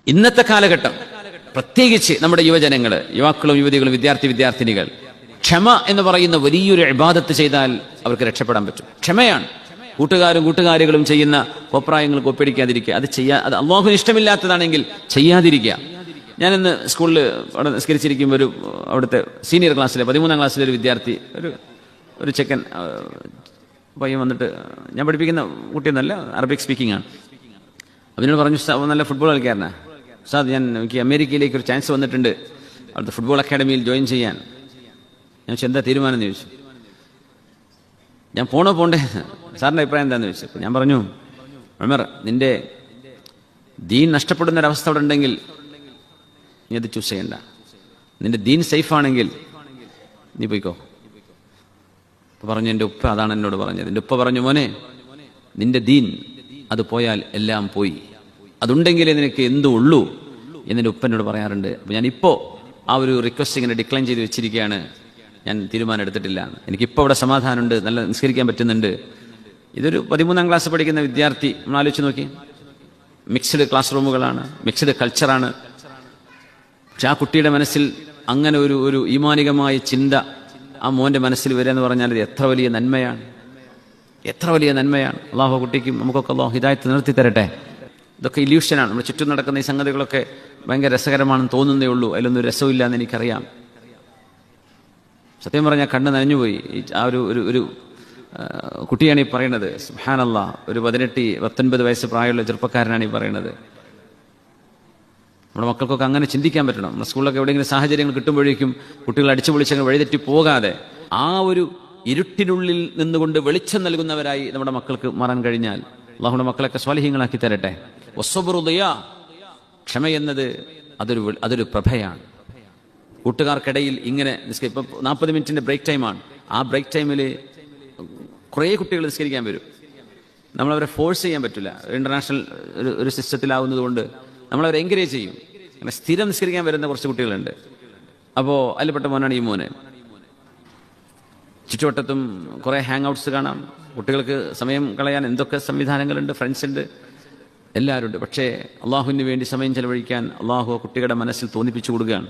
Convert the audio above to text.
ഇന്നത്തെ കാലഘട്ടം പ്രത്യേകിച്ച് നമ്മുടെ യുവാക്കളും യുവതികളും വിദ്യാർത്ഥിനികൾ ക്ഷമ എന്ന് പറയുന്ന വലിയൊരു ഇബാദത്ത് ചെയ്താൽ അവർക്ക് രക്ഷപ്പെടാൻ പറ്റും. ക്ഷമയാണ്. കൂട്ടുകാരികളും ചെയ്യുന്ന കോപ്രായങ്ങൾ കോപ്പിടിക്കാതിരിക്കുക. അത് അള്ളാഹുവിന് ഇഷ്ടമില്ലാത്തതാണെങ്കിൽ ചെയ്യാതിരിക്കുക. ഞാനിന്ന് സ്കൂളിൽ അവിടെ നിസ്കരിച്ചിരിക്കുമ്പോൾ അവിടുത്തെ സീനിയർ ക്ലാസ്സിലെ 13ാം ക്ലാസ്സിലെ ഒരു വിദ്യാർത്ഥി, ഒരു ചെക്കൻ പയ്യൻ വന്നിട്ട്, ഞാൻ പഠിപ്പിക്കുന്ന കുട്ടിയൊന്നല്ല, അറബിക് സ്പീക്കിംഗ് ആണ്. അവനോട് പറഞ്ഞു, നല്ല ഫുട്ബോൾ കളിക്കാരനാണ് ഉസ്താദ്, എനിക്ക് അമേരിക്കയിലേക്ക് ഒരു ചാൻസ് വന്നിട്ടുണ്ട്, അവിടുത്തെ ഫുട്ബോൾ അക്കാഡമിയിൽ ജോയിൻ ചെയ്യാൻ. ഞാൻ ചോദിച്ചു, എന്താ തീരുമാനം എന്ന് ചോദിച്ചു. ഞാൻ പോണ്ടേ, സാറിൻ്റെ അഭിപ്രായം എന്താണെന്ന് ചോദിച്ചു. ഞാൻ പറഞ്ഞു, ഉമർ, നിന്റെ ദീൻ നഷ്ടപ്പെടുന്നൊരവസ്ഥ അവിടെ ഉണ്ടെങ്കിൽ നീ അത് ചൂസ് ചെയ്യണ്ട. നിന്റെ ദീൻ സേഫാണെങ്കിൽ നീ പോയിക്കോ. പറഞ്ഞു, എൻ്റെ ഉപ്പ അതാണ് എന്നോട് പറഞ്ഞത്. എൻ്റെ ഉപ്പ പറഞ്ഞു, മോനെ, നിന്റെ ദീൻ അത് പോയാൽ എല്ലാം പോയി, അതുണ്ടെങ്കിലേ നിനക്ക് എന്തും ഉള്ളൂ എന്നെ ഉപ്പനോട് പറയാറുണ്ട്. അപ്പോൾ ഞാനിപ്പോൾ ആ ഒരു റിക്വസ്റ്റ് ഇങ്ങനെ ഡിക്ലൈൻ ചെയ്ത് വെച്ചിരിക്കുകയാണ്. ഞാൻ തീരുമാനം എടുത്തിട്ടില്ല. എനിക്കിപ്പോൾ അവിടെ സമാധാനമുണ്ട്, നല്ല നിസ്കരിക്കാൻ പറ്റുന്നുണ്ട്. ഇതൊരു 13ാം ക്ലാസ് പഠിക്കുന്ന വിദ്യാർത്ഥി. നമ്മൾ ആലോചിച്ച് നോക്കി, മിക്സ്ഡ് ക്ലാസ് റൂമുകളാണ്, മിക്സ്ഡ് കൾച്ചറാണ്. പക്ഷെ ആ കുട്ടിയുടെ മനസ്സിൽ അങ്ങനെ ഒരു ഈമാനികമായ ചിന്ത ആ മോൻ്റെ മനസ്സിൽ വരിക എന്ന് പറഞ്ഞാൽ ഇത് എത്ര വലിയ നന്മയാണ്, എത്ര വലിയ നന്മയാണ്. അള്ളാഹു കുട്ടിക്കും നമുക്കൊക്കെ അള്ളാഹു ഹിദായത്ത് നിർത്തി തരട്ടെ. ഇതൊക്കെ ഇല്യൂഷനാണ്. നമ്മുടെ ചുറ്റും നടക്കുന്ന ഈ സംഗതികളൊക്കെ ഭയങ്കര രസകരമാണെന്ന് തോന്നുന്നേ ഉള്ളൂ, അതിലൊന്നും രസമില്ല എന്ന് എനിക്കറിയാം. സത്യം പറഞ്ഞാൽ കണ്ണ് നനഞ്ഞുപോയി. ആ ഒരു കുട്ടിയാണ് ഈ പറയണത്. സുബ്ഹാനല്ലാഹ്, ഒരു 18-19 വയസ്സ് പ്രായമുള്ള ചെറുപ്പക്കാരനാണ് ഈ പറയണത്. നമ്മുടെ മക്കൾക്കൊക്കെ അങ്ങനെ ചിന്തിക്കാൻ പറ്റണം. നമ്മുടെ സ്കൂളിലൊക്കെ എവിടെയെങ്കിലും സാഹചര്യങ്ങൾ കിട്ടുമ്പോഴേക്കും കുട്ടികൾ അടിച്ചു പൊളിച്ചങ്ങ് വഴിതെറ്റി പോകാതെ ആ ഒരു ഇരുട്ടിനുള്ളിൽ നിന്നുകൊണ്ട് വെളിച്ചം നൽകുന്നവരായി നമ്മുടെ മക്കൾക്ക് മാറാൻ കഴിഞ്ഞാൽ അള്ളാഹുവിന്റെ മക്കളൊക്കെ സ്വാലിഹീങ്ങളാക്കി തരട്ടെ. വസ്സബ്റു ദിയാ, ക്ഷമയെന്നത് അതൊരു പ്രഭയാണ്. കൂട്ടുകാർക്കിടയിൽ ഇങ്ങനെ ഇപ്പം 40 മിനിറ്റിന്റെ ബ്രേക്ക് ടൈമാണ്. ആ ബ്രേക്ക് ടൈമിൽ കുറേ കുട്ടികൾ നിസ്കരിക്കാൻ വരും. നമ്മളവരെ ഫോഴ്സ് ചെയ്യാൻ പറ്റില്ല. ഇന്റർനാഷണൽ ഒരു സിസ്റ്റത്തിലാവുന്നത് കൊണ്ട് നമ്മളവരെ എൻകറേജ് ചെയ്യും. അങ്ങനെ സ്ഥിരം നിസ്കരിക്കാൻ വരുന്ന കുറച്ച് കുട്ടികളുണ്ട്. അപ്പോൾ അതിൽപ്പെട്ട മോനാണ് ഈ മോന്. ചുറ്റുവട്ടത്തും കുറേ ഹാങ് ഔട്ട്സ് കാണാം. കുട്ടികൾക്ക് സമയം കളയാൻ എന്തൊക്കെ സംവിധാനങ്ങളുണ്ട്, ഫ്രണ്ട്സ് ഉണ്ട്, എല്ലാവരും ഉണ്ട്. പക്ഷേ അള്ളാഹുവിന് വേണ്ടി സമയം ചെലവഴിക്കാൻ അള്ളാഹു കുട്ടികളുടെ മനസ്സിൽ തോന്നിപ്പിച്ചു കൊടുക്കുകയാണ്.